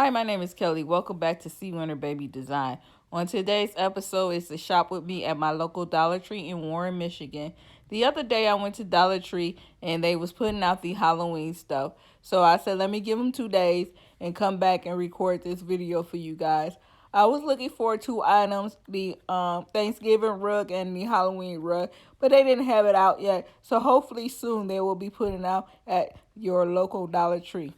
Hi, my name is Kelly. Welcome back to See Winter Baby Design. On today's episode is to shop with me at my local Dollar Tree in Warren, Michigan. The other day I went to Dollar Tree and they was putting out the Halloween stuff. So I said let me give them 2 days and come back and record this video for you guys. I was looking for two items, the Thanksgiving rug and the Halloween rug, but they didn't have it out yet. So hopefully soon they will be putting it out at your local Dollar Tree.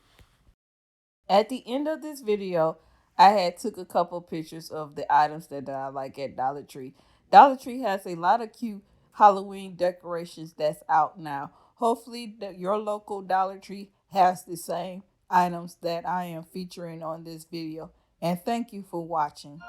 At the end of this video, I had took a couple pictures of the items that I like at Dollar Tree. Dollar Tree has a lot of cute Halloween decorations that's out now. Hopefully your local Dollar Tree has the same items that I am featuring on this video. And thank you for watching.